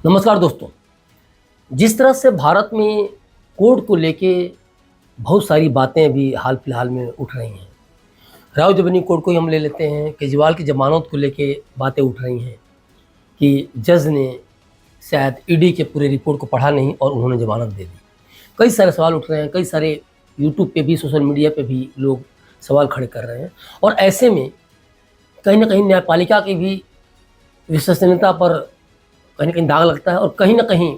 नमस्कार दोस्तों। जिस तरह से भारत में कोर्ट को लेके बहुत सारी बातें अभी हाल फिलहाल में उठ रही हैं। राउज़-एवेन्यू कोर्ट को ही हम ले लेते हैं, केजरीवाल की ज़मानत को लेके बातें उठ रही हैं कि जज ने शायद ईडी के पूरे रिपोर्ट को पढ़ा नहीं और उन्होंने ज़मानत दे दी। कई सारे सवाल उठ रहे हैं, कई सारे यूट्यूब पे भी, सोशल मीडिया पे भी लोग सवाल खड़े कर रहे हैं और ऐसे में कहीं न कहीं न्यायपालिका की भी विश्वसनीयता पर कहीं न कहीं दाग लगता है और कहीं न कहीं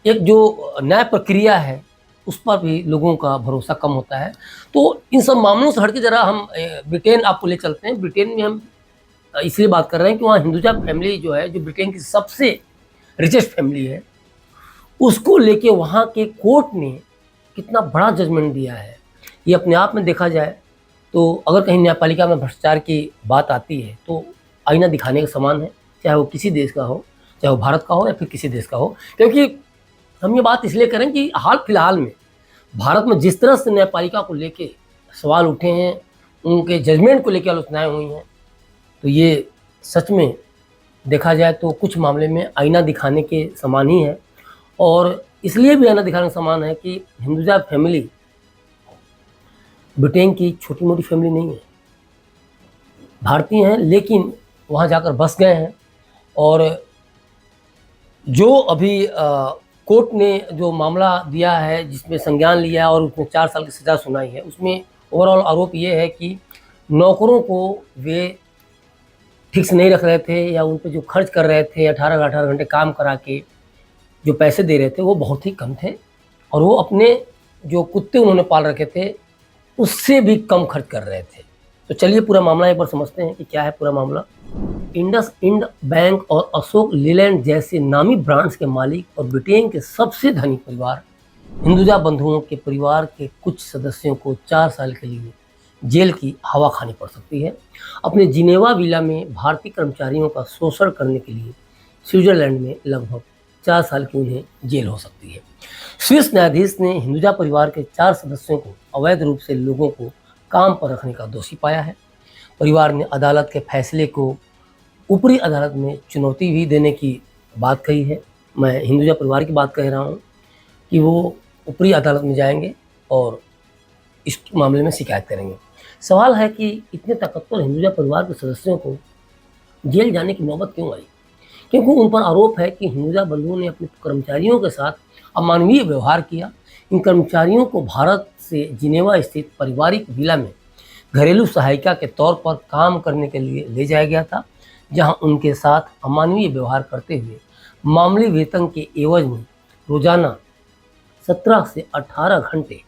एक जो न्याय प्रक्रिया है, उस पर भी लोगों का भरोसा कम होता है। तो इन सब मामलों से हट के ज़रा हम ब्रिटेन आपको ले चलते हैं। ब्रिटेन में हम इसलिए बात कर रहे हैं कि वहाँ हिंदुजा फैमिली जो है, जो ब्रिटेन की सबसे रिचेस्ट फैमिली है, उसको लेके वहाँ के कोर्ट ने कितना बड़ा जजमेंट दिया है। ये अपने आप में देखा जाए तो अगर कहीं न्यायपालिका में भ्रष्टाचार की बात आती है, तो आईना दिखाने के समान है, चाहे वो किसी देश का हो, चाहे वो भारत का हो या फिर किसी देश का हो। क्योंकि हम ये बात इसलिए करें कि हाल फिलहाल में भारत में जिस तरह से न्यायपालिका को लेके सवाल उठे हैं, उनके जजमेंट को लेके आलोचनाएँ हुई हैं, तो ये सच में देखा जाए तो कुछ मामले में आईना दिखाने के समान ही है। और इसलिए भी आईना दिखाने के समान है कि हिंदुजा फैमिली ब्रिटेन की छोटी-मोटी फैमिली नहीं है। भारतीय हैं लेकिन वहाँ जाकर बस गए हैं और जो अभी कोर्ट ने जो मामला दिया है, जिसमें संज्ञान लिया है और उसमें 4 साल की सज़ा सुनाई है, उसमें ओवरऑल आरोप ये है कि नौकरों को वे ठीक से नहीं रख रहे थे या उन पे जो खर्च कर रहे थे, 18-18 घंटे काम करा के जो पैसे दे रहे थे, वो बहुत ही कम थे और वो अपने जो कुत्ते उन्होंने पाल रखे थे, उससे भी कम खर्च कर रहे थे। तो चलिए पूरा मामला एक बार समझते हैं कि क्या है पूरा मामला। इंडसइंड बैंक और अशोक लीलैंड जैसे नामी ब्रांड्स के मालिक और ब्रिटेन के सबसे धनी परिवार हिंदुजा बंधुओं के परिवार के कुछ सदस्यों को 4 साल के लिए जेल की हवा खानी पड़ सकती है। अपने जिनेवा विला में भारतीय कर्मचारियों का शोषण करने के लिए स्विट्जरलैंड में लगभग 4 साल की उन्हें जेल हो सकती है। स्विस न्यायाधीश ने हिंदुजा परिवार के 4 सदस्यों को अवैध रूप से लोगों को काम पर रखने का दोषी पाया है। परिवार ने अदालत के फैसले को ऊपरी अदालत में चुनौती भी देने की बात कही है। मैं हिंदुजा परिवार की बात कह रहा हूँ कि वो ऊपरी अदालत में जाएंगे और इस मामले में शिकायत करेंगे। सवाल है कि इतने ताकतवर हिंदुजा परिवार के सदस्यों को जेल जाने की नौबत क्यों आई? क्योंकि उन पर आरोप है कि हिंदुजा बंधुओं ने अपने कर्मचारियों के साथ अमानवीय व्यवहार किया। इन कर्मचारियों को भारत से जिनेवा स्थित पारिवारिक विला में घरेलू सहायिका के तौर पर काम करने के लिए ले जाया गया था, जहां उनके साथ अमानवीय व्यवहार करते हुए मामूली वेतन के एवज में रोजाना 17 से 18 घंटे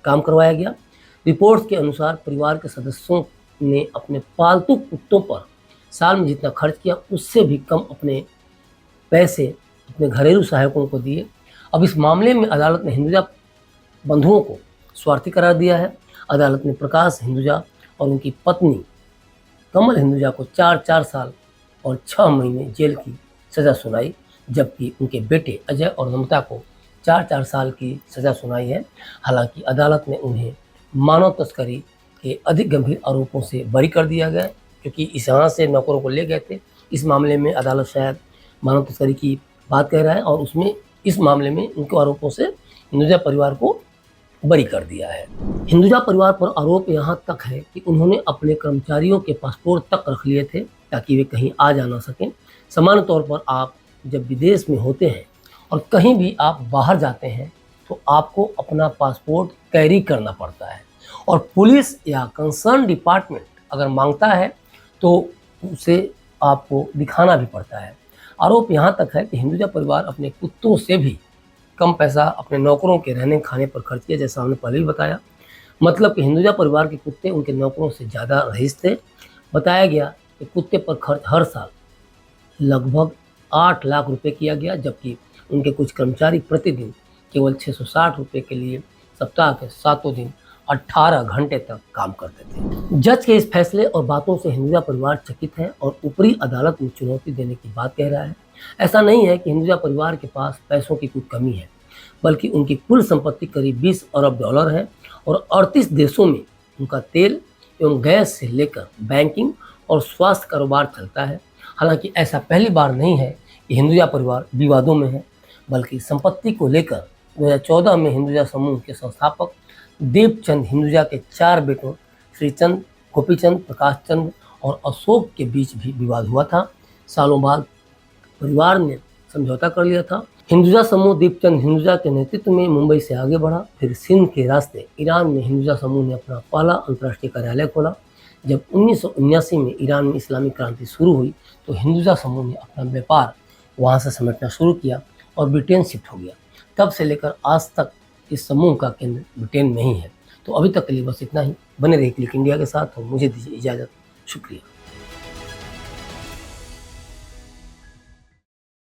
काम करवाया गया। रिपोर्ट्स के अनुसार परिवार के सदस्यों ने अपने पालतू कुत्तों पर साल में जितना खर्च किया, उससे भी कम अपने पैसे अपने घरेलू सहायकों को दिए। अब इस मामले में अदालत ने हिंदुजा बंधुओं को स्वार्थी करार दिया है। अदालत ने प्रकाश हिंदुजा और उनकी पत्नी कमल हिंदुजा को 4-4 साल और 6 महीने जेल की सज़ा सुनाई, जबकि उनके बेटे अजय और नम्रता को 4-4 साल की सज़ा सुनाई है। हालांकि अदालत ने उन्हें मानव तस्करी के अधिक गंभीर आरोपों से बरी कर दिया गया, क्योंकि इस यहाँ से नौकरों को ले गए थे। इस मामले में अदालत शायद मानव तस्करी की बात कह रहा है और उसमें इस मामले में उनके आरोपों से हिंदुजा परिवार को बरी कर दिया है। हिंदुजा परिवार पर आरोप यहाँ तक है कि उन्होंने अपने कर्मचारियों के पासपोर्ट तक रख लिए थे ताकि वे कहीं आ जा ना सकें। सामान्य तौर पर आप जब विदेश में होते हैं और कहीं भी आप बाहर जाते हैं तो आपको अपना पासपोर्ट कैरी करना पड़ता है और पुलिस या कंसर्न डिपार्टमेंट अगर मांगता है तो उसे आपको दिखाना भी पड़ता है। आरोप यहाँ तक है कि हिंदुजा परिवार अपने कुत्तों से भी कम पैसा अपने नौकरों के रहने खाने पर खर्च किया, जैसा हमने पहले भी बताया। मतलब कि हिंदुजा परिवार के कुत्ते उनके नौकरों से ज़्यादा रईस थे। बताया गया कि कुत्ते पर खर्च हर साल लगभग 8 लाख रुपए किया गया, जबकि उनके कुछ कर्मचारी प्रतिदिन केवल 660 रुपये के लिए सप्ताह के 7 दिन 18 घंटे तक काम करते थे। जज के इस फैसले और बातों से हिंदुजा परिवार चकित है और ऊपरी अदालत में चुनौती देने की बात कह रहा है। ऐसा नहीं है कि हिंदुजा परिवार के पास पैसों की कोई कमी है, बल्कि उनकी कुल संपत्ति करीब 20 अरब डॉलर है और 38 देशों में उनका तेल एवं गैस से लेकर बैंकिंग और स्वास्थ्य कारोबार चलता है। हालांकि ऐसा पहली बार नहीं है कि हिंदुजा परिवार विवादों में है, बल्कि संपत्ति को लेकर 2014 में हिंदुजा समूह के संस्थापक देवचंद हिंदुजा के 4 बेटों श्रीचंद, गोपीचंद, प्रकाश चंद और अशोक के बीच भी विवाद हुआ था। सालों बाद परिवार ने समझौता कर लिया था। हिंदुजा समूह दीपचंद हिंदुजा के नेतृत्व में मुंबई से आगे बढ़ा। फिर सिंध के रास्ते ईरान में हिंदुजा समूह ने अपना पहला अंतर्राष्ट्रीय कार्यालय खोला। जब 1979 में ईरान में इस्लामिक क्रांति शुरू हुई तो हिंदुजा समूह ने अपना व्यापार वहाँ से समेटना शुरू किया और ब्रिटेन शिफ्ट हो गया। तब से लेकर आज तक इस समूह का केंद्र ब्रिटेन में ही है। तो अभी तक के लिए बस इतना ही। बने रहिए क्लिक इंडिया के साथ और मुझे दीजिए इजाज़त। शुक्रिया।